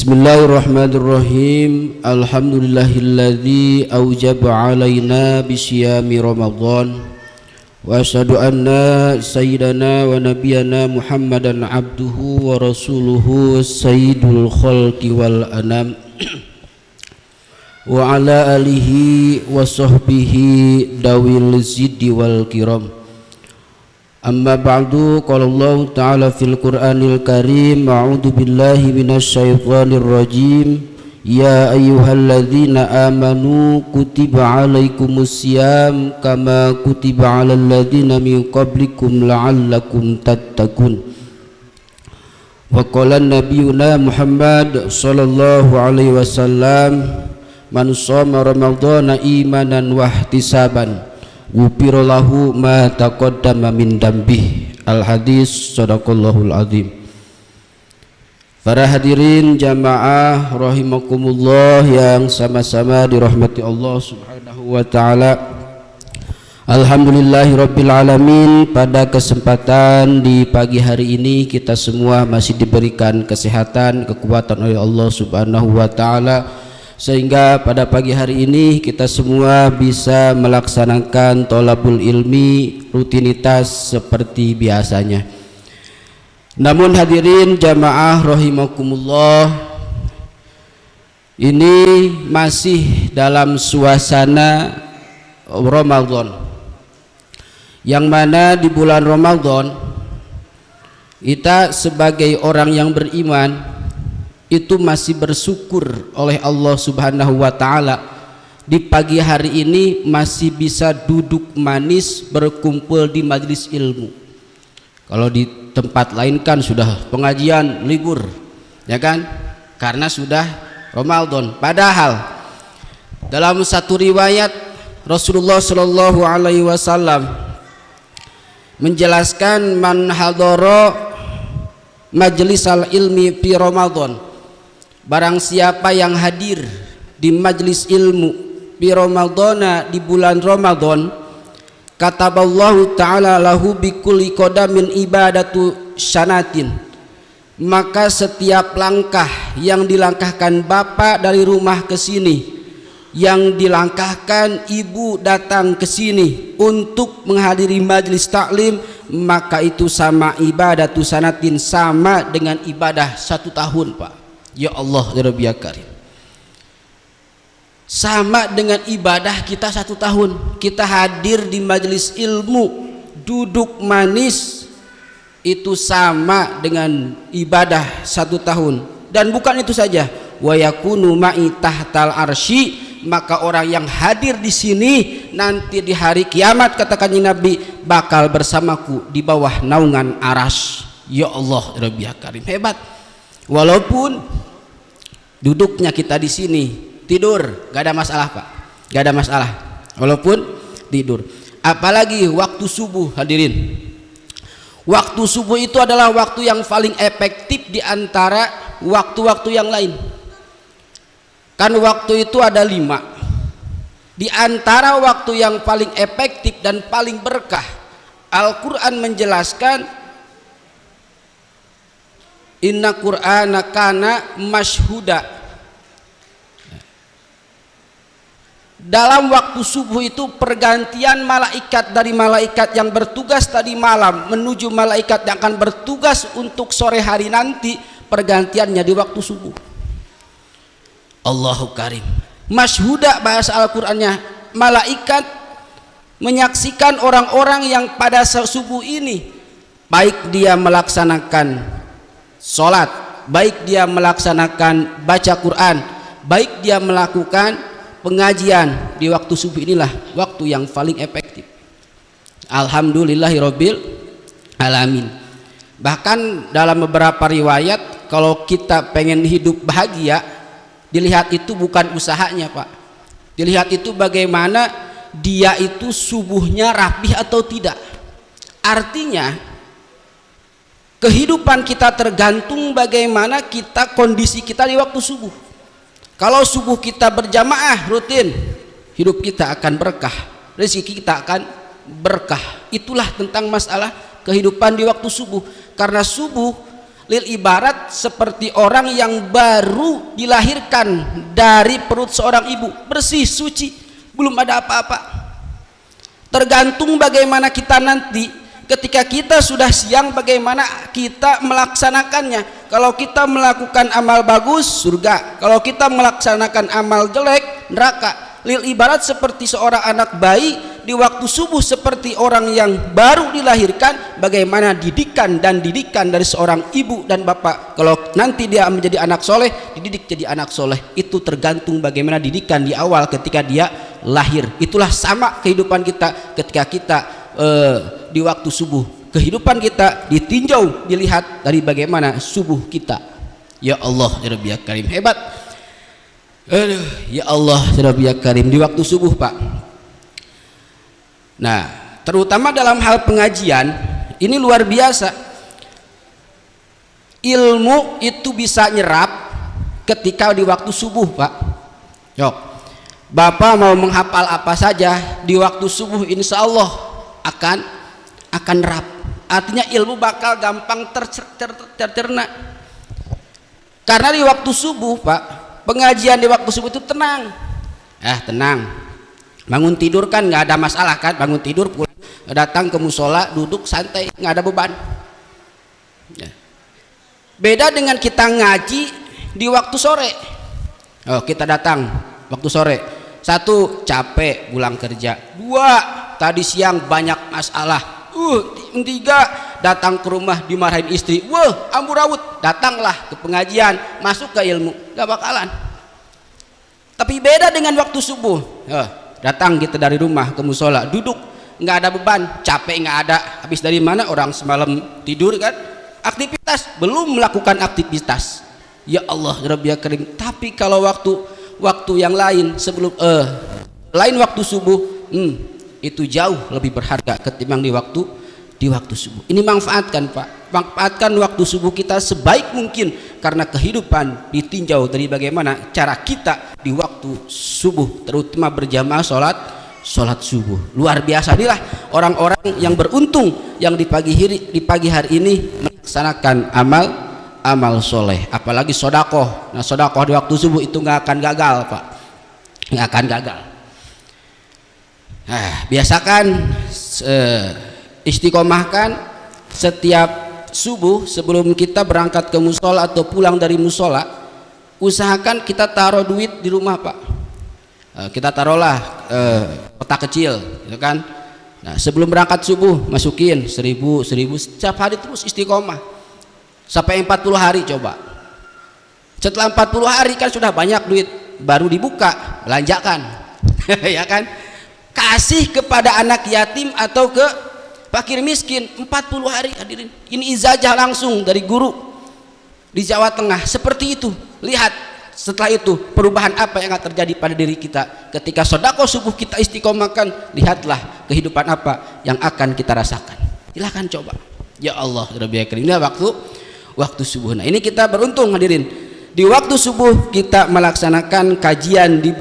Bismillahirrahmanirrahim. Alhamdulillahilladzi aujaba alaina bisyami Ramadan. Wa asyhadu anna sayyidana wa nabiyyana Muhammadan abduhu wa rasuluhu sayyidul khalqi wal anam. Wa ala alihi wa sahbihi dawil ziddi wal kiram. Amma ba'du, qala Allah ta'ala fil Qur'anil Karim, a'udzu billahi minasyaitonir rajim. Ya ayyuhalladzina amanu kutiba 'alaikumusiyam kama kutiba 'alal ladzina min qablikum la'allakum tattaqun. Wa qala nabiyuna Muhammad sallallahu alaihi wasallam, man shoma ramadhana imanan wa ihtisaban ghufira lahu ma taqaddama min dambih. Al hadis sadaqallahul azim. Para hadirin jamaah rahimakumullah yang sama-sama dirahmati Allah Subhanahu wa taala. Alhamdulillahirabbil alamin, pada kesempatan di pagi hari ini kita semua masih diberikan kesehatan, kekuatan oleh Allah Subhanahu wa taala, sehingga pada pagi hari ini kita semua bisa melaksanakan thalabul ilmi rutinitas seperti biasanya. Namun hadirin jamaah rahimakumullah, ini masih dalam suasana Ramadan, yang mana di bulan Ramadan kita sebagai orang yang beriman itu masih bersyukur oleh Allah Subhanahu wa taala, di pagi hari ini masih bisa duduk manis berkumpul di majelis ilmu. Kalau di tempat lain kan sudah pengajian libur, ya kan, karena sudah Ramadan. Padahal dalam satu riwayat Rasulullah Shallallahu alaihi wasallam menjelaskan, man hadara majlisal ilmi fi Ramadan, barang siapa yang hadir di majlis ilmu di Ramadana, di bulan Ramadan, kataballahu ta'ala lahu bikulli qadamin ibadatu syanatin, maka setiap langkah yang dilangkahkan bapak dari rumah ke sini, yang dilangkahkan ibu datang ke sini untuk menghadiri majlis taklim, maka itu sama ibadatu sanatin, sama dengan ibadah 1 tahun, Pak. Ya Allah ya Rabbi ya Karim, sama dengan ibadah kita 1 tahun. Kita hadir di majelis ilmu, duduk manis, itu sama dengan ibadah 1 tahun. Dan bukan itu saja, wa yakunu ma'i tahtal arsy, maka orang yang hadir di sini nanti di hari kiamat, katakan Nabi, bakal bersamaku di bawah naungan aras. Ya Allah ya Rabbi ya Karim, hebat. Walaupun duduknya kita di sini tidur, gak ada masalah, Pak, gak ada masalah, walaupun tidur. Apalagi waktu subuh, hadirin. Waktu subuh itu adalah waktu yang paling efektif di antara waktu-waktu yang lain. Kan waktu itu ada 5. Di antara waktu yang paling efektif dan paling berkah, Al-Quran menjelaskan, inna Qur'ana kana mashhuda. Dalam waktu subuh itu pergantian malaikat, dari malaikat yang bertugas tadi malam menuju malaikat yang akan bertugas untuk sore hari nanti, pergantiannya di waktu subuh. Allahu Karim. Mashhuda bahasa Al-Qur'annya, malaikat menyaksikan orang-orang yang pada subuh ini, baik dia melaksanakan sholat, baik dia melaksanakan baca Quran, baik dia melakukan pengajian, di waktu subuh inilah waktu yang paling efektif. Alhamdulillahirabbil alamin. Bahkan dalam beberapa riwayat, kalau kita pengen hidup bahagia, dilihat itu bukan usahanya, Pak, dilihat itu bagaimana dia itu subuhnya rapih atau tidak. Artinya kehidupan kita tergantung bagaimana kita, kondisi kita di waktu subuh. Kalau subuh kita berjamaah rutin, hidup kita akan berkah, rezeki kita akan berkah. Itulah tentang masalah kehidupan di waktu subuh. Karena subuh Lil ibarat seperti orang yang baru dilahirkan dari perut seorang ibu, bersih, suci, belum ada apa-apa. Tergantung bagaimana kita nanti ketika kita sudah siang, bagaimana kita melaksanakannya. Kalau kita melakukan amal bagus, surga. Kalau kita melaksanakan amal jelek, neraka. Lil ibarat seperti seorang anak bayi di waktu subuh, seperti orang yang baru dilahirkan. Bagaimana didikan dari seorang ibu dan bapak. Kalau nanti dia menjadi anak soleh, dididik jadi anak soleh. Itu tergantung bagaimana didikan di awal ketika dia lahir. Itulah sama kehidupan kita ketika kita di waktu subuh. Kehidupan kita ditinjau, dilihat dari bagaimana subuh kita. Ya Allah, ya Rabbi ya Karim, hebat. Aduh, ya Allah, ya Rabbi ya Karim, di waktu subuh, Pak. Nah, terutama dalam hal pengajian ini luar biasa. Ilmu itu bisa nyerap ketika di waktu subuh, Pak. Yuk, Bapak mau menghafal apa saja di waktu subuh, insya Allah akan nerap. Artinya ilmu bakal gampang tercerna. Karena di waktu subuh, Pak, pengajian di waktu subuh itu tenang. Tenang. Bangun tidur kan nggak ada masalah kan, bangun tidur pulang, datang ke musola, duduk santai, nggak ada beban. Beda dengan kita ngaji di waktu sore. Kita datang waktu sore. 1, capek pulang kerja. 2, tadi siang banyak masalah. 3, datang ke rumah dimarahin istri. Amburawut. Datanglah ke pengajian, masuk ke ilmu, gak bakalan. Tapi beda dengan waktu subuh. Datang kita dari rumah ke musola, duduk, nggak ada beban, capek nggak ada. Habis dari mana orang semalam tidur kan? Aktivitas, belum melakukan aktivitas. Ya Allah, ya Rabbi ya Karim. Tapi kalau waktu yang lain sebelum lain waktu subuh, itu jauh lebih berharga ketimbang di waktu subuh. Ini manfaatkan, Pak. Manfaatkan waktu subuh kita sebaik mungkin, karena kehidupan ditinjau dari bagaimana cara kita di waktu subuh, terutama berjamaah sholat subuh. Luar biasa. Inilah orang-orang yang beruntung yang di pagi hari ini melaksanakan amal soleh, apalagi sodakoh. Nah, sodakoh di waktu subuh itu nggak akan gagal, Pak, nggak akan gagal. Biasakan istiqomahkan setiap subuh sebelum kita berangkat ke musola atau pulang dari musola, usahakan kita taruh duit di rumah, Pak. Kita taruhlah kotak kecil, gitu kan. Nah, sebelum berangkat subuh masukin 1000 setiap hari, terus istiqomah sampai 40 hari coba. Setelah 40 hari kan sudah banyak duit, baru dibuka, belanjakan. Ya kan? Kasih kepada anak yatim atau ke fakir miskin. 40 hari, hadirin. Ini ijazah langsung dari guru di Jawa Tengah. Seperti itu. Lihat setelah itu perubahan apa yang akan terjadi pada diri kita ketika sedekah subuh kita istiqomahkan. Lihatlah kehidupan apa yang akan kita rasakan. Silahkan coba. Ya Allah, Rabbi Karim. Ini waktu subuh. Nah, ini kita beruntung, hadirin. Di waktu subuh kita melaksanakan kajian di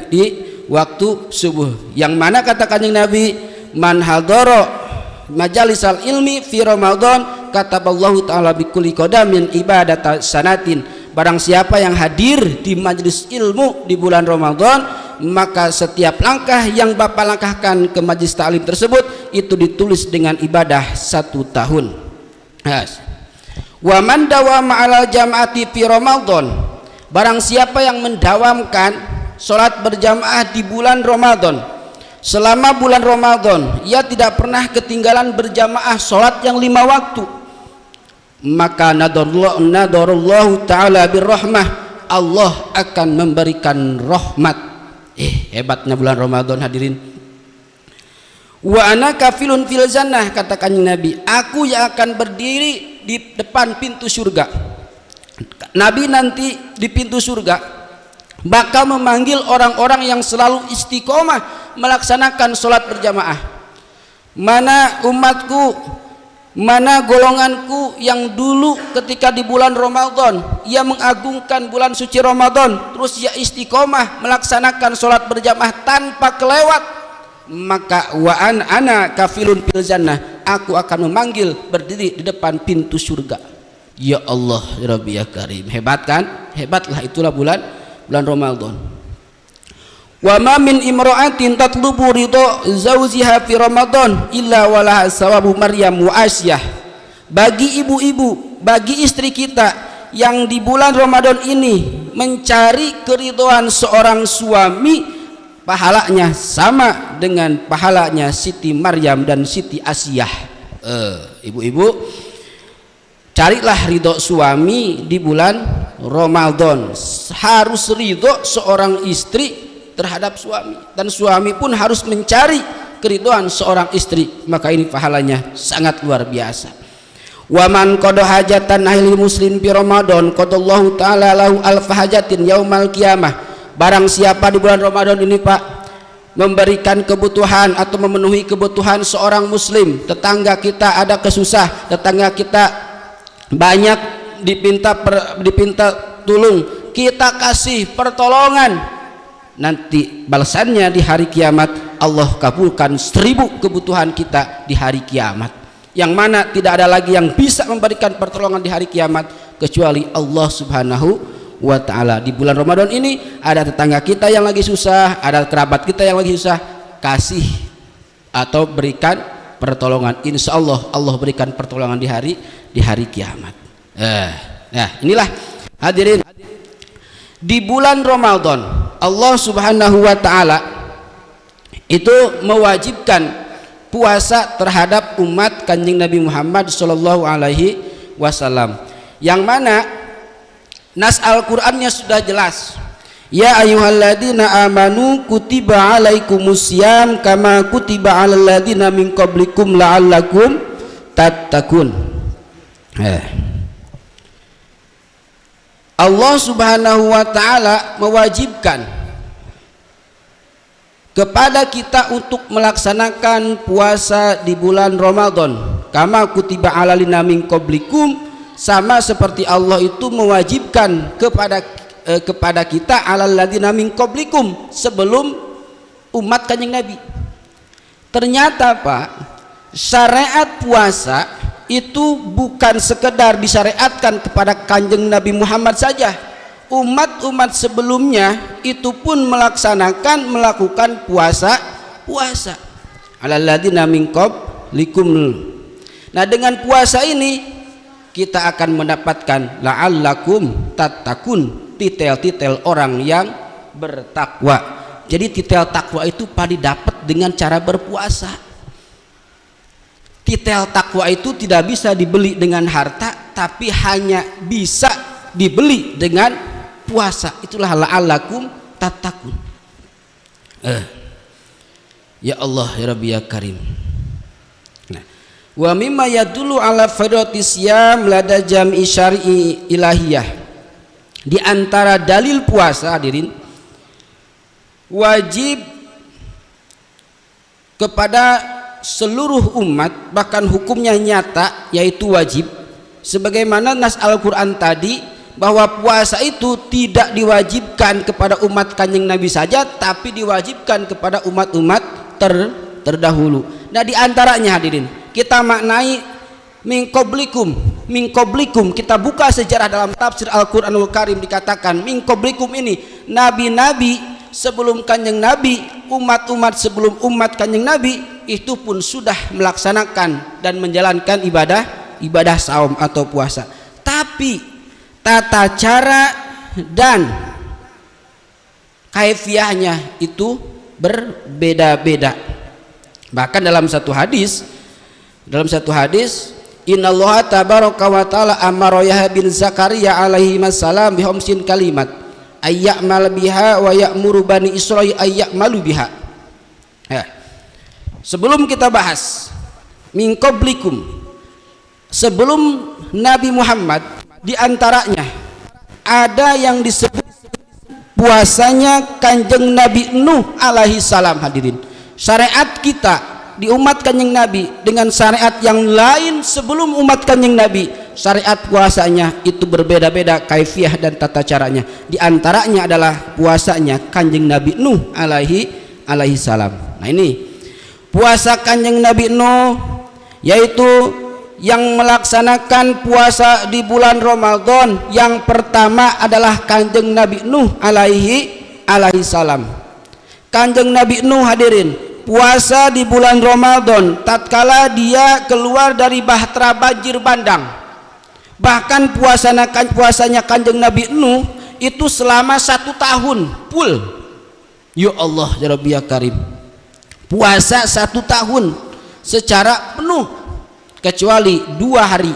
waktu subuh. Yang mana kata Kanjeng Nabi, man hadara majalisal ilmi fi Ramadan kataballahu ta'ala bikulli qadamin ibadata sanatin. Barang siapa yang hadir di majelis ilmu di bulan Ramadan, maka setiap langkah yang Bapak langkahkan ke majelis ta'lim tersebut itu ditulis dengan ibadah 1 tahun. Wa man dawama 'alal jam'ati fi Ramadan, barang siapa yang mendawamkan salat berjamaah di bulan Ramadan, selama bulan Ramadan ia tidak pernah ketinggalan berjamaah salat yang 5 waktu, maka nadarullahu ta'ala birrahmah, Allah akan memberikan rahmat. Hebatnya bulan Ramadan, hadirin. Wa ana kafilun fil jannah, katakan Nabi, aku yang akan berdiri di depan pintu surga. Nabi nanti di pintu surga bakal memanggil orang-orang yang selalu istiqomah melaksanakan sholat berjamaah. Mana umatku, mana golonganku yang dulu ketika di bulan Ramadan ia mengagungkan bulan suci Ramadan, terus ia istiqomah melaksanakan sholat berjamaah tanpa kelewat, maka wa ana kafilun fil jannah, aku akan memanggil berdiri di depan pintu surga. Ya Allah ya Rabbi ya Karim, hebat kan? Hebatlah, itulah bulan Ramadan. Wa ma min imra'atin tatlubu ridha zawjiha fi Ramadan illa walaha sawabu Maryam wa Asyah. Bagi ibu-ibu, bagi istri kita yang di bulan Ramadan ini mencari keridhaan seorang suami, pahalanya sama dengan pahalanya Siti Maryam dan Siti Asyah. Ibu-ibu, carilah ridho suami di bulan Ramadan. Harus ridho seorang istri terhadap suami, dan suami pun harus mencari keridhaan seorang istri, maka ini pahalanya sangat luar biasa. Wa man qada hajatan ahli muslim fi Ramadan qadallahu ta'ala lahu alf hajatin yaumal qiyamah. Barang siapa di bulan Ramadan ini Pak memberikan kebutuhan atau memenuhi kebutuhan seorang muslim, tetangga kita ada kesusah, tetangga kita banyak dipinta tolong, kita kasih pertolongan, nanti balasannya di hari kiamat Allah kabulkan 1000 kebutuhan kita di hari kiamat, yang mana tidak ada lagi yang bisa memberikan pertolongan di hari kiamat kecuali Allah Subhanahu wa ta'ala. Di bulan Ramadan ini ada tetangga kita yang lagi susah, ada kerabat kita yang lagi susah, kasih atau berikan pertolongan, insya Allah Allah berikan pertolongan di hari kiamat. Nah inilah hadirin, di bulan Ramadan Allah Subhanahu wa ta'ala itu mewajibkan puasa terhadap umat Kanjeng Nabi Muhammad sallallahu alaihi wasallam, yang mana nas Al-Qur'annya sudah jelas. Ya ayyuhalladzina amanu kutiba alaikumusiyam kama kutiba alal ladzina min qablikum la'allakum tattaqun. Allah Subhanahu wa ta'ala mewajibkan kepada kita untuk melaksanakan puasa di bulan Ramadan kama kutiba alalina min qablikum, sama seperti Allah itu mewajibkan kepada kita alal ladzina min qablikum, sebelum umat Kanjeng Nabi. Ternyata Pak, syariat puasa itu bukan sekedar disyariatkan kepada Kanjeng Nabi Muhammad saja. Umat-umat sebelumnya itu pun melakukan puasa alal ladzina min qablikum. Nah, dengan puasa ini kita akan mendapatkan la'allakum tattaqun, titel-titel orang yang bertakwa. Jadi titel takwa itu pada dapat dengan cara berpuasa. Titel takwa itu tidak bisa dibeli dengan harta, tapi hanya bisa dibeli dengan puasa. Itulah la'allakum tattaqun. Ya Allah ya Rabbi ya Karim. Nah, wa mimma yadullu ala fardhatis siyam lada jam'i syar'i ilahiyah. Di antara dalil puasa hadirin, wajib kepada seluruh umat, bahkan hukumnya nyata, yaitu wajib, sebagaimana nas Al-Quran tadi, bahwa puasa itu tidak diwajibkan kepada umat Kanjeng Nabi saja, tapi diwajibkan kepada umat-umat terdahulu. Nah, di antaranya hadirin, kita maknai min qablikum, kita buka sejarah dalam tafsir Al-Quranul Karim, dikatakan min qablikum ini nabi-nabi sebelum Kanjeng Nabi, umat-umat sebelum umat Kanjeng Nabi itu pun sudah melaksanakan dan menjalankan ibadah saum atau puasa, tapi tata cara dan kaifiahnya itu berbeda-beda. Bahkan dalam satu hadis innallaha tabaraka wa taala amara Yahya bin Zakaria alaihi wassalam bi khamsin kalimat ayya'mal biha wa ya'muru bani Israil ayya'malu biha. Ya. Sebelum kita bahas min qablikum, sebelum Nabi Muhammad, di antaranya ada yang disebut puasanya Kanjeng Nabi Nuh alaihi salam. Hadirin, syariat kita di umat Kanjeng Nabi dengan syariat yang lain sebelum umat Kanjeng Nabi, syariat puasanya itu berbeda-beda kaifiah dan tata caranya. Di antaranya adalah puasanya Kanjeng Nabi Nuh alaihi salam. Nah, ini puasa Kanjeng Nabi Nuh, yaitu yang melaksanakan puasa di bulan Ramadan yang pertama adalah Kanjeng Nabi Nuh alaihi salam. Kanjeng Nabi Nuh hadirin puasa di bulan Ramadan tatkala dia keluar dari bahtera banjir bandang. Bahkan puasanya Kanjeng Nabi Nuh itu selama 1 tahun full. Ya Allah ya Rabbi ya Karim, puasa 1 tahun secara penuh kecuali 2 hari,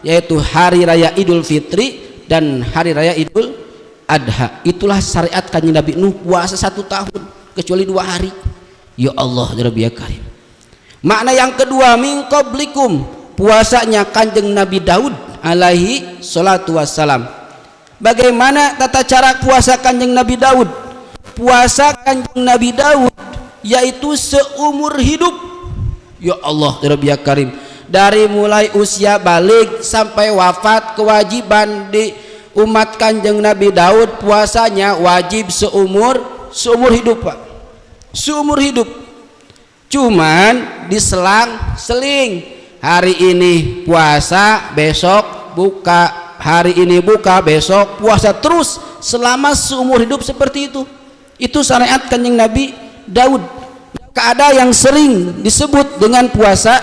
yaitu hari raya Idul Fitri dan hari raya Idul Adha. Itulah syariat Kanjeng Nabi Nuh, puasa 1 tahun kecuali 2 hari. Ya Allah ya Rabbi ya Karim. Makna yang kedua, min qablikum, puasanya Kanjeng Nabi Daud alaihi salatu wassalam. Bagaimana tata cara puasa Kanjeng Nabi Daud? Puasa Kanjeng Nabi Daud yaitu seumur hidup. Ya Allah ya Rabbi ya Karim, dari mulai usia balik sampai wafat, kewajiban di umat Kanjeng Nabi Daud puasanya wajib seumur hidup, Pak. Seumur hidup. Cuman diselang-seling, hari ini puasa, besok buka, hari ini buka, besok puasa, terus selama seumur hidup seperti itu. Itu syariat Kanjeng Nabi Daud. Ada yang sering disebut dengan puasa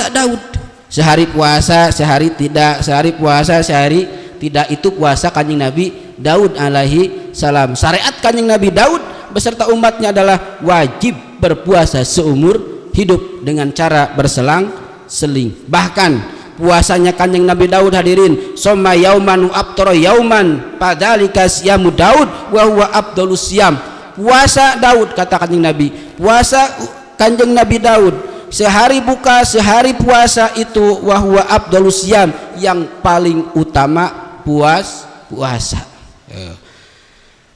Daud. Sehari puasa, sehari tidak, sehari puasa, sehari tidak. Itu puasa Kanjeng Nabi Daud alaihi salam. Syariat Kanjeng Nabi Daud beserta umatnya adalah wajib berpuasa seumur hidup dengan cara berselang-seling. Bahkan puasanya Kanjeng Nabi Daud hadirin, soma yauman wa aftara yauman fadzalika siyamu Daud wa huwa afdhalus siyam. Puasa Daud, kata Kanjeng Nabi, puasa Kanjeng Nabi Daud, sehari buka sehari puasa, itu wahwa afdhalus siyam, yang paling utama puasa.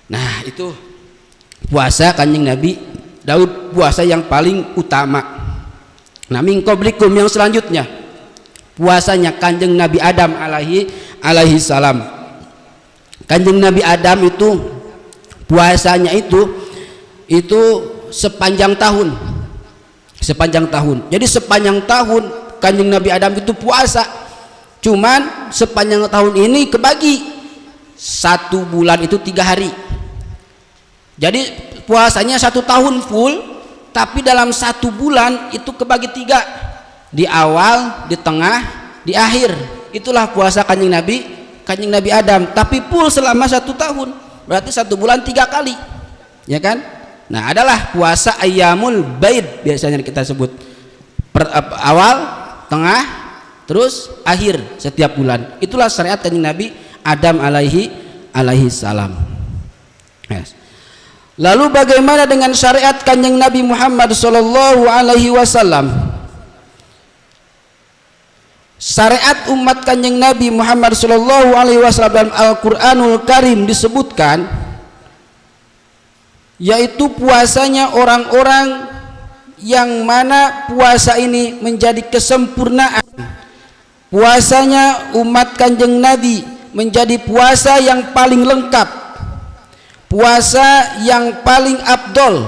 Nah, itu puasa Kanjeng Nabi Daud, puasa yang paling utama. Nah, min qablikum yang selanjutnya puasanya Kanjeng Nabi Adam alaihi salam. Kanjeng Nabi Adam itu puasanya itu sepanjang tahun. Jadi sepanjang tahun Kanjeng Nabi Adam itu puasa. Cuman sepanjang tahun ini kebagi, 1 bulan itu 3 hari. Jadi puasanya 1 tahun full, tapi dalam 1 bulan itu kebagi 3, di awal, di tengah, di akhir. Itulah puasa Kanjeng Nabi Adam, tapi full selama 1 tahun. Berarti 1 bulan 3 kali, ya kan? Nah, adalah puasa Ayyamul Baid biasanya kita sebut, awal, tengah, terus akhir setiap bulan. Itulah syariat Kanjeng Nabi Adam alaihi salam. Yes. Lalu bagaimana dengan syariat Kanjeng Nabi Muhammad sallallahu alaihi wasallam? Syariat umat Kanjeng Nabi Muhammad sallallahu alaihi wasallam dalam Al-Qur'anul Karim disebutkan, yaitu puasanya orang-orang yang mana puasa ini menjadi kesempurnaan. Puasanya umat Kanjeng Nabi menjadi puasa yang paling lengkap, puasa yang paling afdol.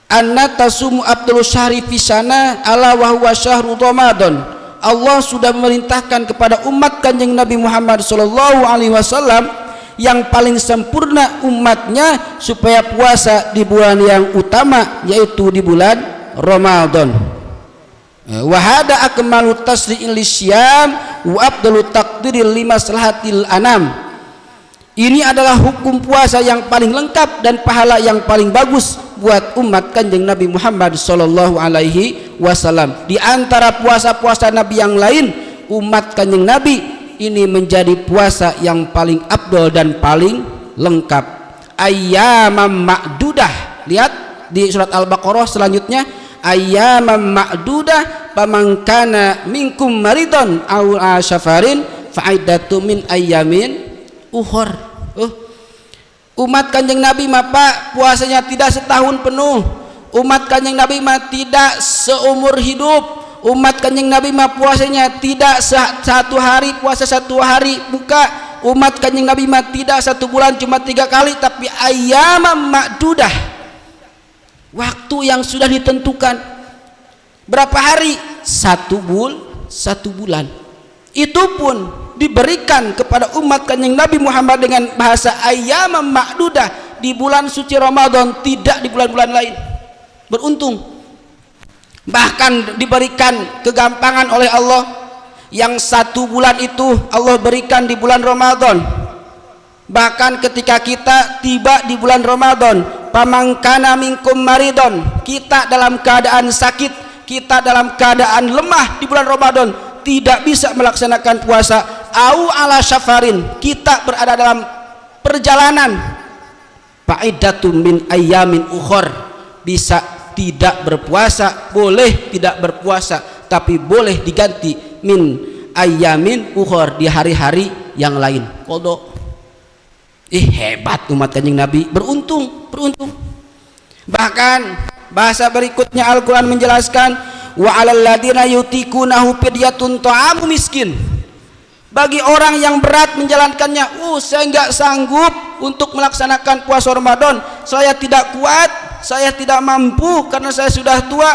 Anna tasumu afdalus syahri fi sana ala wa huwa syahru Ramadan. Allah sudah memerintahkan kepada umat Kanjeng Nabi Muhammad sallallahu alaihi wasallam yang paling sempurna umatnya supaya puasa di bulan yang utama, yaitu di bulan Ramadan. Wa hada akmalu tasri'il lisyam wa afdalu taqdiril limaslahatil anam. Ini adalah hukum puasa yang paling lengkap dan pahala yang paling bagus buat umat Kanjeng Nabi Muhammad sallallahu alaihi wasallam. Di antara puasa-puasa Nabi yang lain, umat Kanjeng Nabi ini menjadi puasa yang paling afdol dan paling lengkap. Ayyamam ma'dudah. Lihat di surat Al-Baqarah selanjutnya, ayyamam ma'dudah faman kana minkum maridon aw safarin fa'iddatu min ayyamin ukhor. Umat Kanjeng Nabi mah Pak, puasanya tidak setahun penuh. Umat Kanjeng Nabi mah tidak seumur hidup. Umat Kanjeng Nabi mah puasanya tidak 1 hari puasa, 1 hari buka. Umat Kanjeng Nabi mah tidak 1 bulan cuma 3 kali, tapi ayyamam ma'dudah, waktu yang sudah ditentukan. Berapa hari? 1 1 bulan. Itu pun diberikan kepada umat Kanjeng Nabi Muhammad dengan bahasa ayyamam ma'dudah, di bulan suci Ramadan, tidak di bulan-bulan lain. Beruntung. Bahkan diberikan kegampangan oleh Allah, yang 1 bulan itu Allah berikan di bulan Ramadan. Bahkan ketika kita tiba di bulan Ramadan, pamangkana minkum maridon, kita dalam keadaan sakit, kita dalam keadaan lemah di bulan Ramadan, tidak bisa melaksanakan puasa, au ala syafarin, kita berada dalam perjalanan, fa'iddatun min ayyamin ukhor, bisa tidak berpuasa, boleh tidak berpuasa, tapi boleh diganti min ayyamin ukhor, di hari-hari yang lain, qada. Hebat umat Kanjeng Nabi, beruntung. Bahkan bahasa berikutnya Al-Quran menjelaskan, wa 'alal ladzina yutikunahu fidyatun ta'amu miskin. Bagi orang yang berat menjalankannya, saya nggak sanggup untuk melaksanakan puasa Ramadan, saya tidak kuat, saya tidak mampu karena saya sudah tua.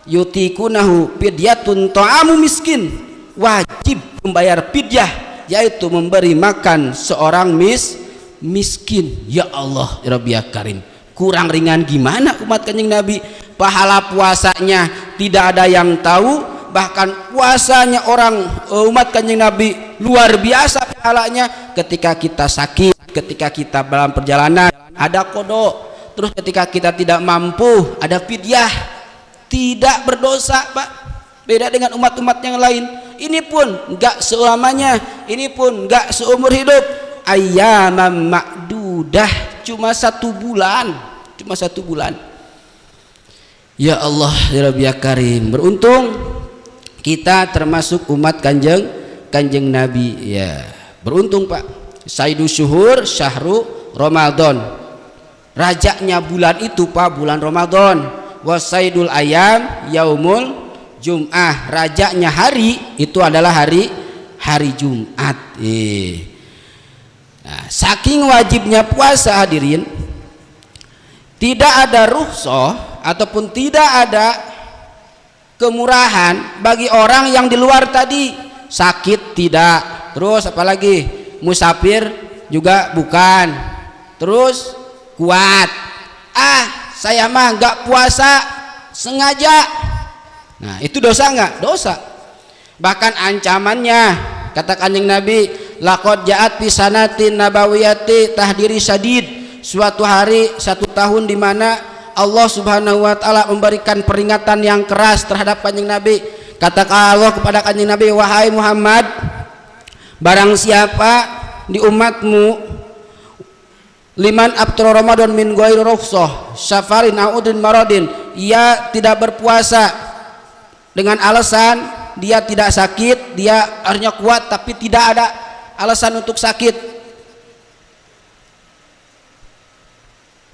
Yutikunahu fidyatun ta'amu miskin, wajib membayar fidyah, yaitu memberi makan seorang miskin. Ya Allah, ya Rabbi ya Karim, kurang ringan gimana umat Kanjeng Nabi? Pahala puasanya tidak ada yang tahu, bahkan puasanya orang umat Kanjeng Nabi luar biasa pahalanya. Ketika kita sakit, ketika kita dalam perjalanan, ada qada. Terus ketika kita tidak mampu, ada fidyah. Tidak berdosa, Pak. Beda dengan umat-umat yang lain. Ini pun enggak selamanya, ini pun enggak seumur hidup. Ayyamam ma'dudah, cuma 1 bulan, Ya Allah, ya Rabbi ya Karim, beruntung kita termasuk umat kanjeng Nabi, ya beruntung Pak. Sayyidu syuhur syahru Ramadan, rajanya bulan itu Pak, bulan Ramadan. Wasaidul ayam yaumul Jum'ah, rajanya hari itu adalah hari Jumat. Nah, saking wajibnya puasa hadirin, tidak ada rukhsah ataupun tidak ada kemurahan bagi orang yang di luar tadi. Sakit tidak, terus apalagi musafir juga bukan, terus kuat, saya mah nggak puasa sengaja. Nah itu dosa nggak? Dosa. Bahkan ancamannya, kata Kanjeng Nabi, laqad ja'at fi sanatin nabawiyati tahdiri syadid, suatu hari 1 tahun di mana Allah Subhanahu wa taala memberikan peringatan yang keras terhadap Kanjeng Nabi. Kata Allah kepada Kanjeng Nabi, wahai Muhammad, barang siapa di umatmu liman abtur Ramadan min ghairi rukhsah safarin audin maradin, ia tidak berpuasa dengan alasan dia tidak sakit, dia harusnya kuat tapi tidak ada alasan untuk sakit.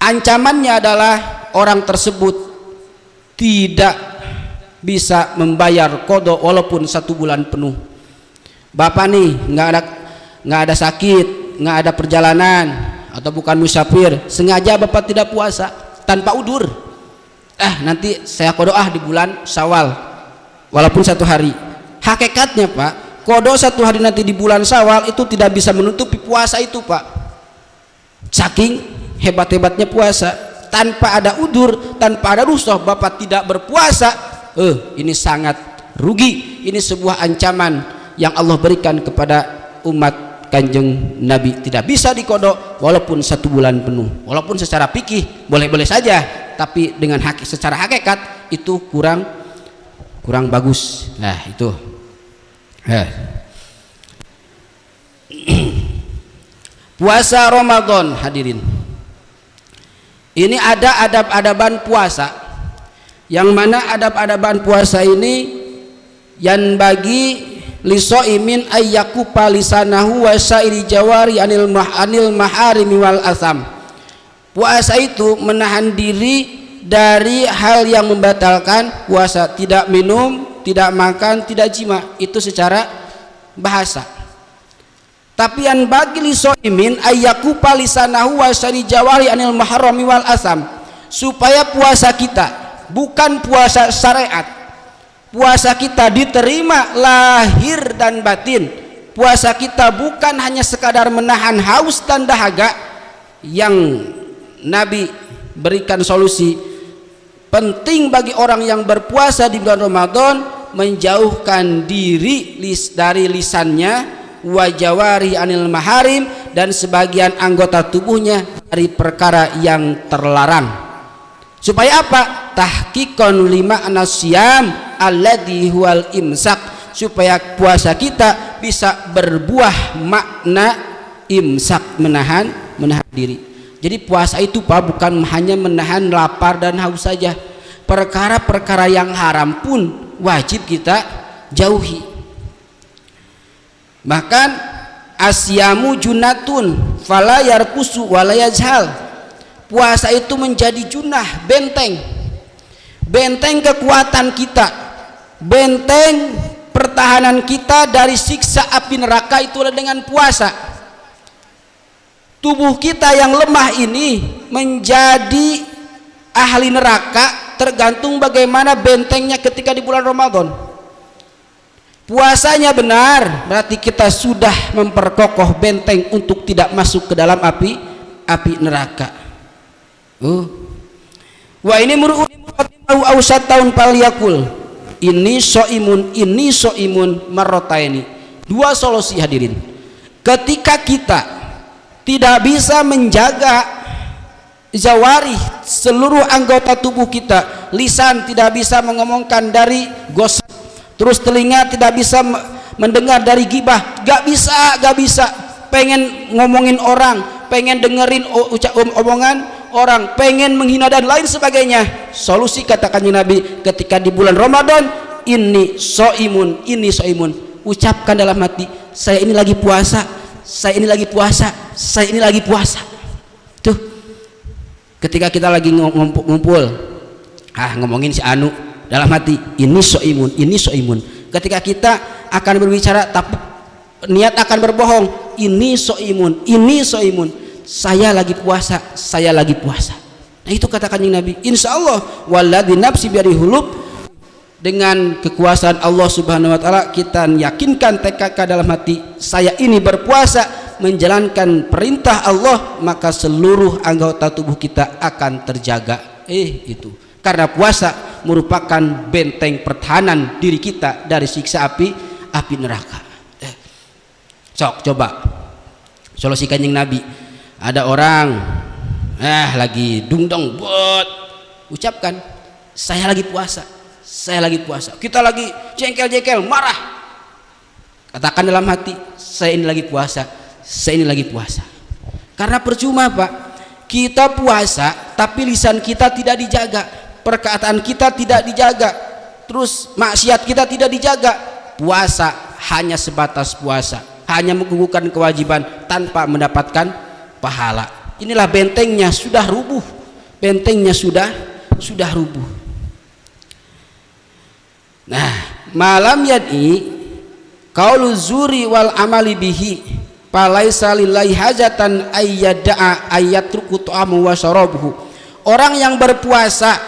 Ancamannya adalah orang tersebut tidak bisa membayar qada walaupun 1 bulan penuh. Bapak nih nggak ada sakit, nggak ada perjalanan, atau bukan musafir, sengaja Bapak tidak puasa tanpa udur, nanti saya qada di bulan Syawal walaupun 1 hari. Hakikatnya Pak, qada 1 hari nanti di bulan Syawal itu tidak bisa menutupi puasa itu Pak. Saking hebat-hebatnya puasa, tanpa ada udur, tanpa ada rukhsah Bapak tidak berpuasa, ini sangat rugi. Ini sebuah ancaman yang Allah berikan kepada umat Kanjeng Nabi, tidak bisa dikodok walaupun 1 bulan penuh. Walaupun secara fikih boleh-boleh saja, tapi dengan secara hakikat itu kurang bagus. Nah itu puasa Ramadan hadirin, ini ada adab-adaban puasa, yang mana adab-adaban puasa ini yang bagi lisoimin ayyakupa lisanahu wa sa'iri jawari anil maharimi wal asam. Puasa itu menahan diri dari hal yang membatalkan puasa, tidak minum, tidak makan, tidak jima, itu secara bahasa. Tapi yang bagi lisoimin ayyakupa lisanahu wa sa'iri jawari anil maharimi wal asam, supaya puasa kita bukan puasa syariat, puasa kita diterima lahir dan batin. Puasa kita bukan hanya sekadar menahan haus dan dahaga, yang Nabi berikan solusi penting bagi orang yang berpuasa di bulan Ramadan, menjauhkan diri dari lisannya, wajawari anil maharim, dan sebagian anggota tubuhnya dari perkara yang terlarang. Supaya apa? Tahqiqan lima anasyam alladhi huwal imsak, supaya puasa kita bisa berbuah makna imsak, menahan diri. Jadi puasa itu Pak bukan hanya menahan lapar dan haus saja. Perkara-perkara yang haram pun wajib kita jauhi. Bahkan asyamu junatun fala yarkusu wala yajhal. Puasa itu menjadi junah, benteng kekuatan kita, benteng pertahanan kita dari siksa api neraka itu dengan puasa. Tubuh kita yang lemah ini menjadi ahli neraka tergantung bagaimana bentengnya ketika di bulan Ramadan. Puasanya benar, berarti kita sudah memperkokoh benteng untuk tidak masuk ke dalam api neraka. Wa ini muru'u ausat tahun paliyakul. Ini so'imun marrotaini. Dua solusi hadirin. Ketika kita tidak bisa menjaga jawarih, seluruh anggota tubuh kita, lisan tidak bisa mengomongkan dari gosip, terus telinga tidak bisa mendengar dari gibah, gak bisa, pengen ngomongin orang, pengen dengerin omongan orang, pengen menghina dan lain sebagainya. Solusi katakannya Nabi ketika di bulan Ramadan, ini so'imun, ucapkan dalam hati, saya ini lagi puasa, saya ini lagi puasa. Tuh, ketika kita lagi ngumpul, ngomongin si Anu, dalam hati ini so'imun. Ketika kita akan berbicara tapi niat akan berbohong, ini so'imun, saya lagi puasa. Nah itu katakan Nabi, insya Allah walladzi nafsi biyadihi hulub, dengan kekuasaan Allah subhanahu wa ta'ala kita yakinkan tekad dalam hati, saya ini berpuasa menjalankan perintah Allah, maka seluruh anggota tubuh kita akan terjaga. Itu karena puasa merupakan benteng pertahanan diri kita dari siksa api neraka. Sok coba solusi kanjeng Nabi. Ada orang lagi dungdong bot, ucapkan saya lagi puasa. Kita lagi jengkel marah, katakan dalam hati, saya ini lagi puasa. Karena percuma Pak, kita puasa tapi lisan kita tidak dijaga, perkataan kita tidak dijaga, terus maksiat kita tidak dijaga. Puasa hanya sebatas puasa, hanya menggugurkan kewajiban tanpa mendapatkan pahala. Inilah bentengnya sudah rubuh, sudah rubuh. Nah, malam yadi qaulu zuri wal amali bihi falaisa lillahi hajatan ayyada'a ayyatruku ta'amu wa syarabuhu. Orang yang berpuasa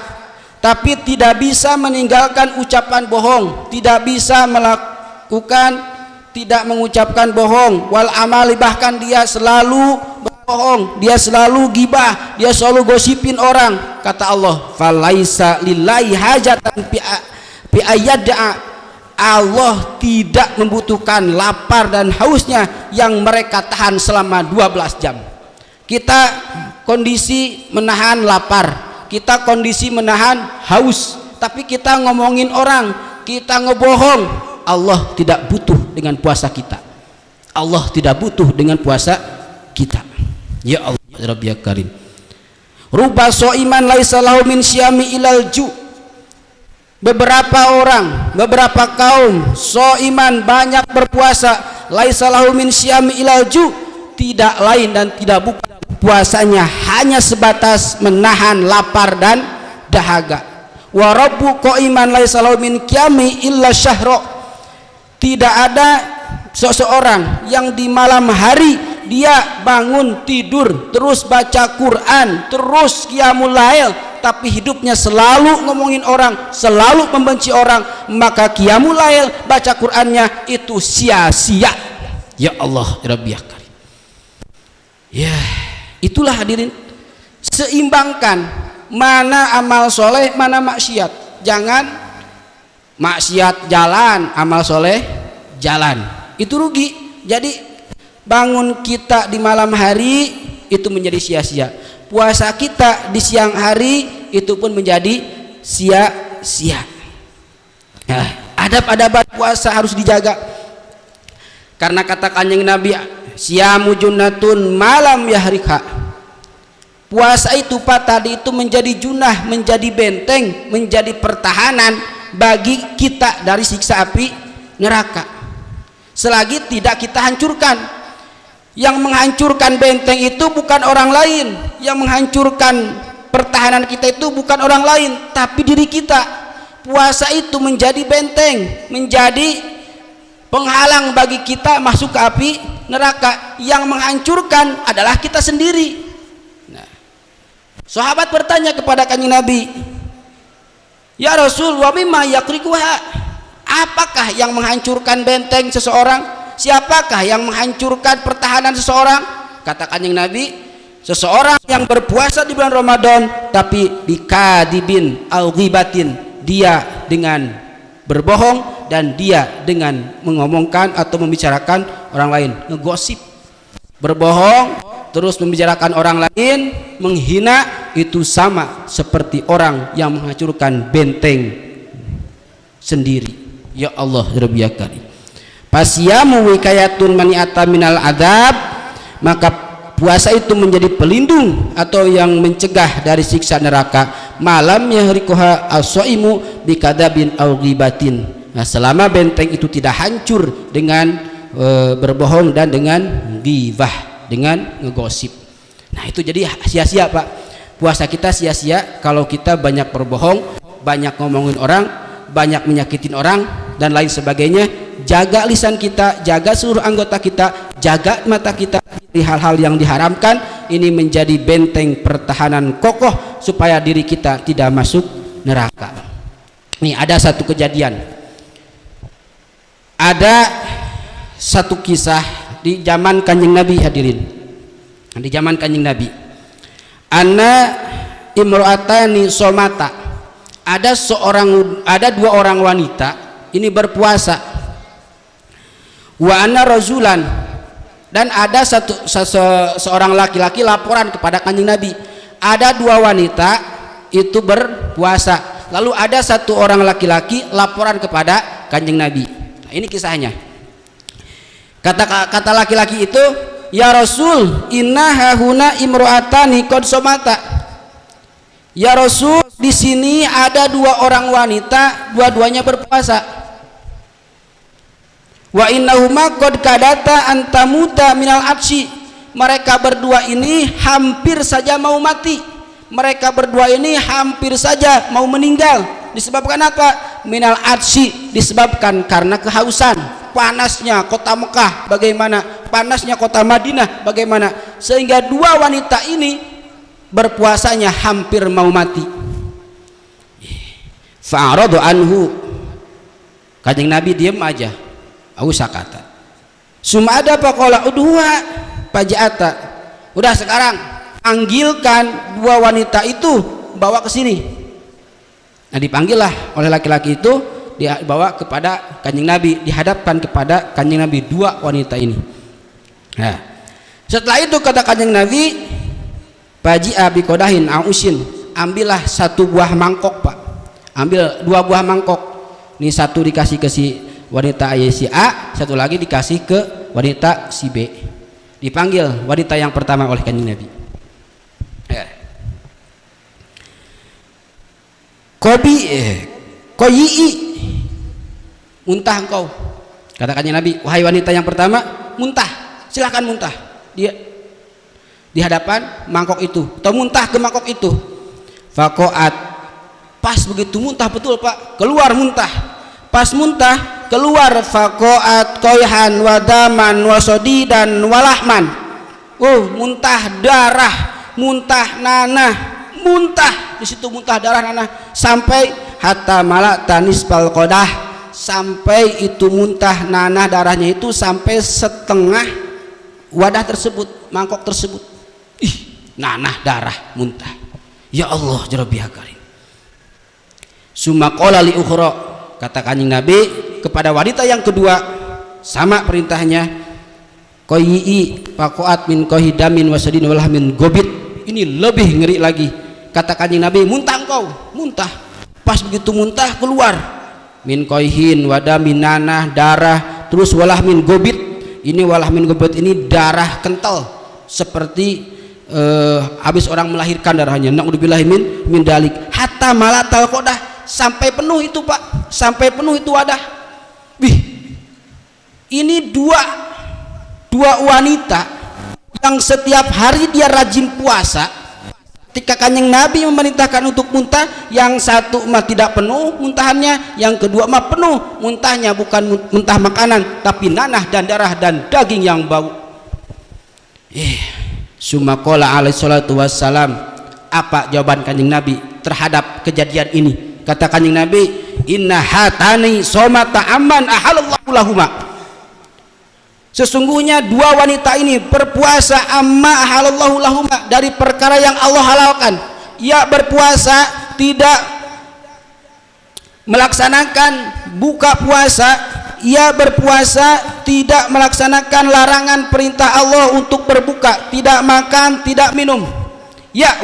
tapi tidak bisa meninggalkan ucapan bohong, tidak bisa tidak mengucapkan bohong, wal amali, bahkan dia selalu berbohong, dia selalu gibah, dia selalu gosipin orang. Kata Allah, falaisa lillahi hajatan bi ayyada'a, Allah tidak membutuhkan lapar dan hausnya yang mereka tahan selama 12 jam. Kita kondisi menahan lapar, kita kondisi menahan haus, tapi kita ngomongin orang, kita ngebohong. Allah tidak butuh dengan puasa kita. Allah tidak butuh dengan puasa kita. Ya Allah, ya Rabbi ya Karim. Ruba so'iman laisa lahu min syami ilal ju'. Beberapa kaum so'iman, banyak berpuasa, laisa lahu min syami ilal ju', tidak lain dan tidak bukan puasanya hanya sebatas menahan lapar dan dahaga. Wa rabbu qa'iman laisa lahu min qiyami illa syahra. Tidak ada seseorang yang di malam hari dia bangun tidur terus baca Quran terus qiyamul lail tapi hidupnya selalu ngomongin orang, selalu membenci orang, maka qiyamul lail, baca Qur'annya itu sia-sia. Ya Allah, ya Rabbi ya Karim. Ya, itulah hadirin, seimbangkan mana amal soleh, mana maksiat. Jangan maksiat jalan, amal soleh jalan, itu rugi. Jadi bangun kita di malam hari itu menjadi sia-sia, puasa kita di siang hari itu pun menjadi sia-sia. Nah, adab-adab puasa harus dijaga, karena kata Kanjeng Nabi, siyamu junnatun malam yahrika, puasa itu Pak tadi itu menjadi junah, menjadi benteng, menjadi pertahanan bagi kita dari siksa api neraka, selagi tidak kita hancurkan. Yang menghancurkan benteng itu bukan orang lain, yang menghancurkan pertahanan kita itu bukan orang lain, tapi diri kita. Puasa itu menjadi benteng, menjadi penghalang bagi kita masuk ke api neraka. Yang menghancurkan adalah kita sendiri. Nah, sahabat bertanya kepada Kanjeng Nabi, ya Rasul, wa mimma yaqrikuha, apakah yang menghancurkan benteng seseorang? Siapakah yang menghancurkan pertahanan seseorang? Kata Kanjeng Nabi, seseorang yang berpuasa di bulan Ramadan tapi bikadibin al ghibatin, dia dengan berbohong dan dia dengan mengomongkan atau membicarakan orang lain, ngegosip, berbohong terus membicarakan orang lain, menghina, itu sama seperti orang yang menghancurkan benteng sendiri. Ya Allah, Rabbi ya Karim. Fasyamu wikayatun mani'ata minal adab, maka puasa itu menjadi pelindung atau yang mencegah dari siksa neraka. Malam yahrikuha as-shaimu bikadabin aw ghibatin. Nah, selama benteng itu tidak hancur dengan berbohong dan dengan ghibah, dengan ngegosip. Nah, itu jadi sia-sia Pak. Puasa kita sia-sia kalau kita banyak berbohong, banyak ngomongin orang, banyak menyakitin orang dan lain sebagainya. Jaga lisan kita, jaga seluruh anggota kita, jaga mata kita dari hal-hal yang diharamkan. Ini menjadi benteng pertahanan kokoh supaya diri kita tidak masuk neraka. Nih ada satu kejadian, ada satu kisah di zaman Kanjeng Nabi hadirin. Di zaman Kanjeng Nabi, anna imro'atani somata, ada dua orang wanita ini berpuasa. Wa anna rajulan, dan ada seorang laki-laki laporan kepada Kanjeng Nabi, ada dua wanita itu berpuasa. Lalu ada satu orang laki-laki laporan kepada Kanjeng Nabi. Nah, ini kisahnya. Kata laki-laki itu, ya Rasul, inna hahuna imro'atani qad somata. Ya Rasul, di sini ada dua orang wanita, dua-duanya berpuasa. Wa innahuma qad kadata antamuta minal atsyi, mereka berdua ini hampir saja mau mati, mereka berdua ini hampir saja mau meninggal. Disebabkan apa? Minal atsyi, disebabkan karena kehausan. Panasnya kota Mekah bagaimana, panasnya kota Madinah bagaimana, sehingga dua wanita ini berpuasanya hampir mau mati. Fa'aradu anhu, Kanjeng Nabi diam aja. Ausa kata sumada faqala udhuha faja'ata, udah sekarang panggilkan dua wanita itu, bawa ke sini. Nah, dipanggillah oleh laki-laki itu, dibawa kepada Kanjeng Nabi, dihadapkan kepada Kanjeng Nabi dua wanita ini. Nah, setelah itu kata Kanjeng Nabi, faji'a biqadahin ausin, ambillah satu buah mangkok Pak, ambil dua buah mangkok. Ini satu dikasih ke si wanita si A, satu lagi dikasih ke wanita si B. Dipanggil wanita yang pertama oleh Kanjeng Nabi. Koyi, muntah engkau. Kata Kanjeng Nabi, wahai wanita yang pertama, muntah, silahkan muntah. Dia di hadapan mangkok itu, atau muntah ke mangkok itu. Fakoat, pas begitu muntah betul Pak, keluar muntah. Pas muntah keluar fakoat koyhan wadaman wasodi dan walahman. Muntah darah, muntah nanah, muntah di situ muntah darah nanah, sampai hatta malak tanis balkodah, sampai itu muntah nanah darahnya itu sampai setengah wadah tersebut, mangkok tersebut. Ih, nanah darah muntah. Ya Allah jarabiha karim. Summa qala li ukhra, kata Kanjeng Nabi kepada wanita yang kedua, sama perintahnya, qayyi faqat min qahidamin wasadin walhamin gobit. Ini lebih ngeri lagi, kata Kanjeng Nabi, muntah engkau, muntah. Pas begitu muntah keluar min qayhin wadamin nanah darah, terus walahmin gobit. Ini walahmin gobit ini darah kental seperti habis orang melahirkan darahnya. Na'udzubillahi min dalik. Hatta malatal qodah, sampai penuh itu Pak, sampai penuh itu wadah. Wih, ini dua wanita yang setiap hari dia rajin puasa. Ketika Kanjeng Nabi memerintahkan untuk muntah, yang satu mah tidak penuh muntahannya, yang kedua mah penuh muntahnya, bukan muntah makanan tapi nanah dan darah dan daging yang bau. Summa qala alaihi salatu wassalam, apa jawaban Kanjeng Nabi terhadap kejadian ini? Kata Kanjeng Nabi, inna hatani somata amman ahalallahu lahuma, sesungguhnya dua wanita ini berpuasa amma ahalallahu lahuma, dari perkara yang Allah halalkan. Ia berpuasa tidak melaksanakan buka puasa, ia berpuasa tidak melaksanakan larangan perintah Allah untuk berbuka, tidak makan, tidak minum. Ya,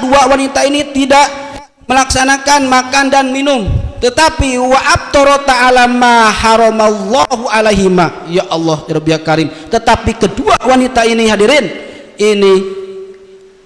dua wanita ini tidak melaksanakan makan dan minum, tetapi wa abtarata ala ma haramallahu alaihima. Ya Allah ya Rabbi ya Karim, tetapi kedua wanita ini hadirin ini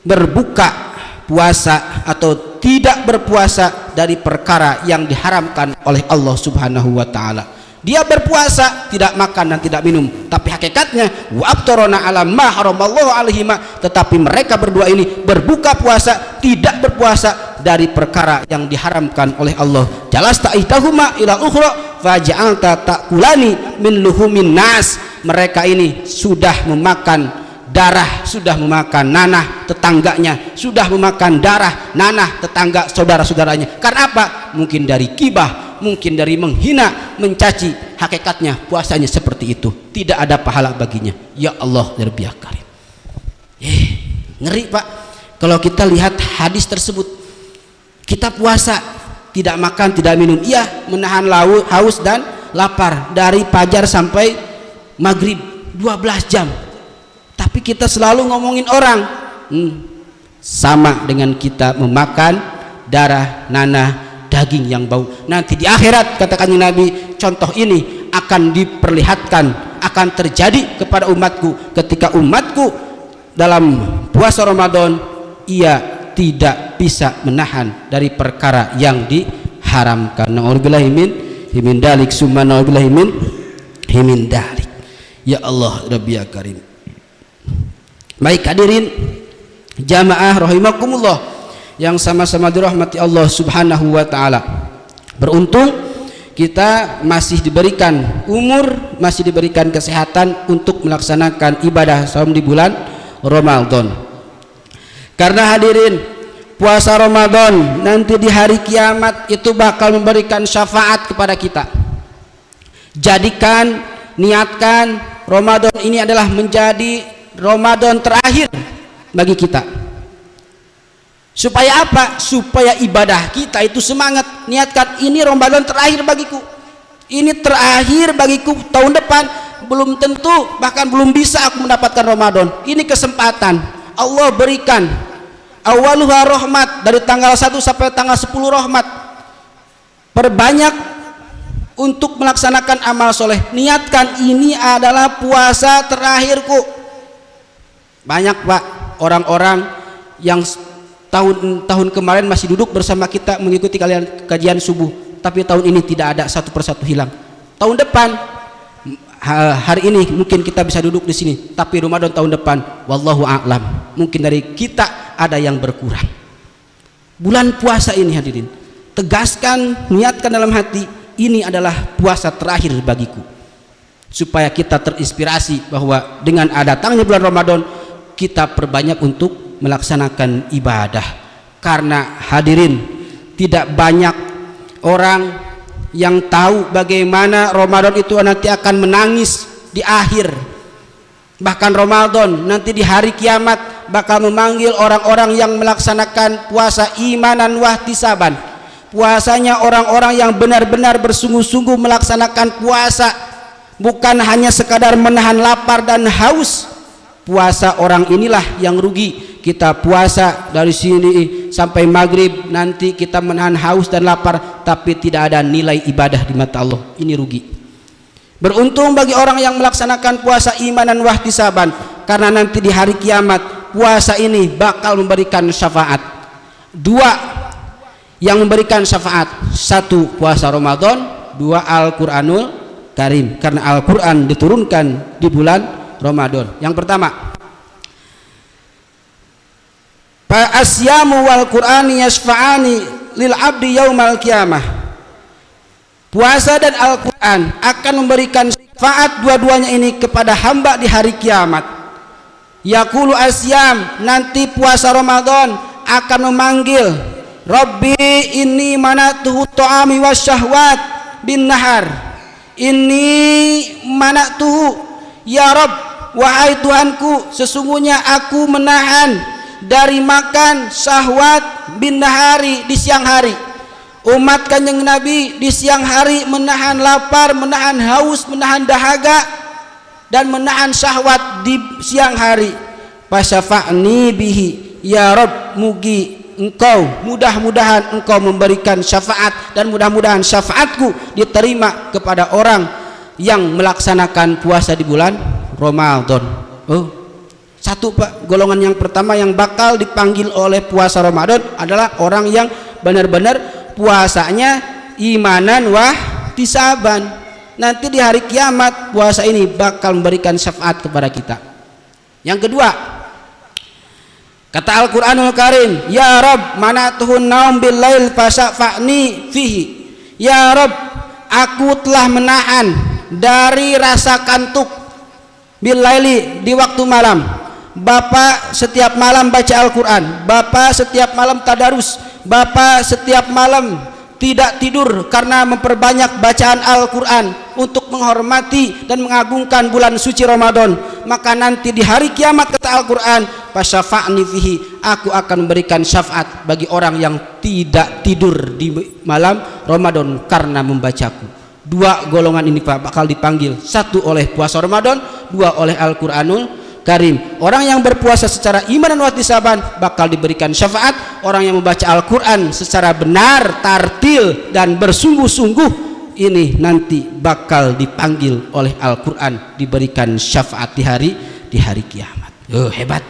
berbuka puasa atau tidak berpuasa dari perkara yang diharamkan oleh Allah Subhanahu wa taala. Dia berpuasa tidak makan dan tidak minum, tapi hakikatnya wa abtarona ala ma haramallahu alaihima, tetapi mereka berdua ini berbuka puasa tidak berpuasa dari perkara yang diharamkan oleh Allah. Jalasta ihtahuma ila ukhra faja'alta ta'kulani min luhumin nas. Mereka ini sudah memakan darah, sudah memakan nanah tetangganya, sudah memakan darah nanah tetangga saudara-saudaranya. Karena apa? Mungkin dari gibah, mungkin dari menghina, mencaci. Hakikatnya puasanya seperti itu, tidak ada pahala baginya. Ya Allah ya Rabbi ya Karim. Ngeri Pak kalau kita lihat hadis tersebut. Kita puasa tidak makan tidak minum, iya, menahan haus dan lapar dari fajar sampai maghrib 12 jam. Tapi kita selalu ngomongin orang, sama dengan kita memakan darah nanah daging yang bau. Nanti di akhirat kata Kanjeng Nabi, contoh ini akan diperlihatkan, akan terjadi kepada umatku ketika umatku dalam puasa Ramadan ia tidak bisa menahan dari perkara yang diharamkan. Na'udzubillahi min dalik, summa na'udzubillahi min dalik. Ya Allah Rabbi ya Karim. Baik hadirin jamaah rahimakumullah yang sama-sama dirahmati Allah Subhanahu wa taala. Beruntung kita masih diberikan umur, masih diberikan kesehatan untuk melaksanakan ibadah saum di bulan Ramadan. Karena hadirin, puasa Ramadan nanti di hari kiamat itu bakal memberikan syafaat kepada kita. Jadikan, niatkan Ramadan ini adalah menjadi Ramadan terakhir bagi kita. Supaya apa? Supaya ibadah kita itu semangat. Niatkan, ini Ramadan terakhir bagiku, ini terakhir bagiku. Tahun depan belum tentu, bahkan belum bisa aku mendapatkan Ramadan. Ini kesempatan Allah berikan. Awaluha rahmat, dari tanggal 1 sampai tanggal 10 rahmat. Perbanyak untuk melaksanakan amal soleh. Niatkan, ini adalah puasa terakhirku. Banyak Pak orang-orang yang tahun kemarin masih duduk bersama kita mengikuti kajian subuh, tapi tahun ini tidak ada, satu persatu hilang. Tahun depan, hari ini mungkin kita bisa duduk di sini, tapi Ramadan tahun depan wallahu a'lam, mungkin dari kita ada yang berkurang. Bulan puasa ini hadirin, tegaskan, niatkan dalam hati, ini adalah puasa terakhir bagiku, supaya kita terinspirasi bahwa dengan datangnya bulan Ramadan kita perbanyak untuk melaksanakan ibadah. Karena hadirin, tidak banyak orang yang tahu bagaimana Ramadan itu nanti akan menangis di akhir. Bahkan Ramadan nanti di hari kiamat bakal memanggil orang-orang yang melaksanakan puasa imanan wahtisaban. Puasanya orang-orang yang benar-benar bersungguh-sungguh melaksanakan puasa, bukan hanya sekadar menahan lapar dan haus. Puasa orang inilah yang rugi. Kita puasa dari sini sampai maghrib, nanti kita menahan haus dan lapar, tapi tidak ada nilai ibadah di mata Allah. Ini rugi. Beruntung bagi orang yang melaksanakan puasa imanan wahtisaban, karena nanti di hari kiamat puasa ini bakal memberikan syafaat. Dua yang memberikan syafaat: satu, puasa Ramadan; dua, Al-Quranul Karim, karena Al-Quran diturunkan di bulan Ramadan. Yang pertama, fa asyamu wal Qur'ani yashfa'ani lil abdi yaumal qiyamah. Puasa dan Al-Quran akan memberikan syafaat dua-duanya ini kepada hamba di hari kiamat. Yaqulu asyam, nanti puasa Ramadan akan memanggil, Rabbi inni manatuhu ta'ami wasyahwat bin nahar, inni manatuhu, ya Rabb, wahai Tuhanku, sesungguhnya aku menahan dari makan syahwat bin nahari, di siang hari. Umat Kanjeng Nabi di siang hari menahan lapar, menahan haus, menahan dahaga, dan menahan syahwat di siang hari. Fasyafa'ni bihi, ya Rabb, mugi engkau, mudah-mudahan engkau memberikan syafaat, dan mudah-mudahan syafaatku diterima kepada orang yang melaksanakan puasa di bulan Ramadan. Oh, satu Pak, golongan yang pertama yang bakal dipanggil oleh puasa Ramadan adalah orang yang benar-benar puasanya imanan wahtisaban. Nanti di hari kiamat puasa ini bakal memberikan syafaat kepada kita. Yang kedua, kata Al-Quranul Karim, ya Rabb, manatuhun naum bil lail fasafa'ni fihi. Ya Rabb, aku telah menahan dari rasa kantuk bil laili, di waktu malam. Bapak setiap malam baca Al-Quran, Bapak setiap malam tadarus, Bapak setiap malam tidak tidur karena memperbanyak bacaan Al-Quran untuk menghormati dan mengagungkan bulan suci Ramadan. Maka nanti di hari kiamat, kata Al-Quran, fasyafa'ni fihi, aku akan memberikan syafaat bagi orang yang tidak tidur di malam Ramadan karena membacaku. Dua golongan ini Pak bakal dipanggil, satu oleh puasa Ramadan, dua oleh Al-Quranul Karim. Orang yang berpuasa secara iman dan wahtisaban bakal diberikan syafaat. Orang yang membaca Al-Quran secara benar, tartil dan bersungguh-sungguh, ini nanti bakal dipanggil oleh Al-Quran, diberikan syafaat di hari kiamat. Oh, hebat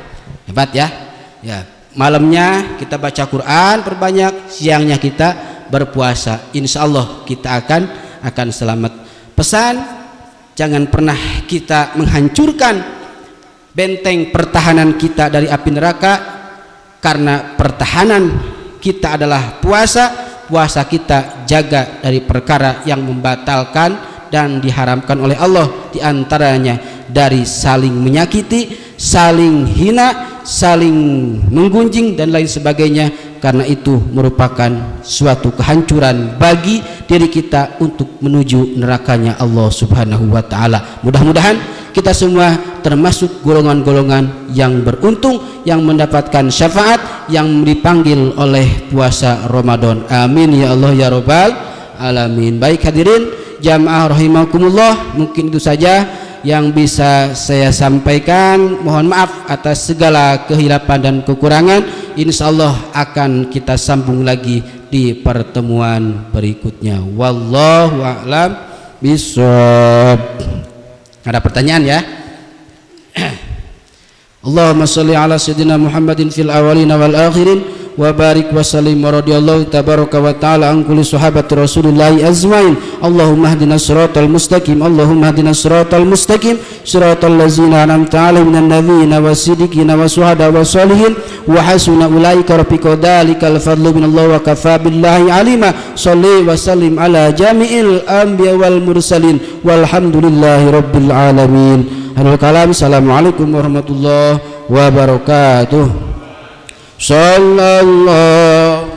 ya. Ya, malamnya kita baca Quran perbanyak, siangnya kita berpuasa. Insya Allah kita akan selamat. Pesan, jangan pernah kita menghancurkan benteng pertahanan kita dari api neraka, karena pertahanan kita adalah puasa kita jaga dari perkara yang membatalkan dan diharamkan oleh Allah, diantaranya dari saling menyakiti, saling hina, saling menggunjing dan lain sebagainya, karena itu merupakan suatu kehancuran bagi diri kita untuk menuju nerakanya Allah Subhanahu wa Ta'ala. Mudah-mudahan kita semua termasuk golongan-golongan yang beruntung, yang mendapatkan syafaat, yang dipanggil oleh puasa Ramadan. Amin ya Allah ya Rabbal alamin. Baik hadirin jamaah rahimakumullah, mungkin itu saja yang bisa saya sampaikan. Mohon maaf atas segala kehilapan dan kekurangan. Insyaallah akan kita sambung lagi di pertemuan berikutnya. Wallahu a'lam bishawab. Ada pertanyaan ya? Allahumma sholli ala sayyidina Muhammadin fil awwalin wal akhirin wa barik wa sallim wa radiyallahu tabaraka wa ta'ala an kulli sahabati Rasulillah azmain. Allahumma hdinas siratal mustaqim, Allahumma hdinas siratal mustaqim, siratal ladzina an'amta 'alaihim minan nabiyyin wasiddiqin wasyuhada wassalihin wa hasuna ulaika rafiqa. Dzalikal fadlu minallahi wa kafaa billahi alima. Shalli wa sallim ala jami'il anbiya wal mursalin walhamdulillahi rabbil alamin. Assalamualaikum warahmatullahi wabarakatuh. sallallahu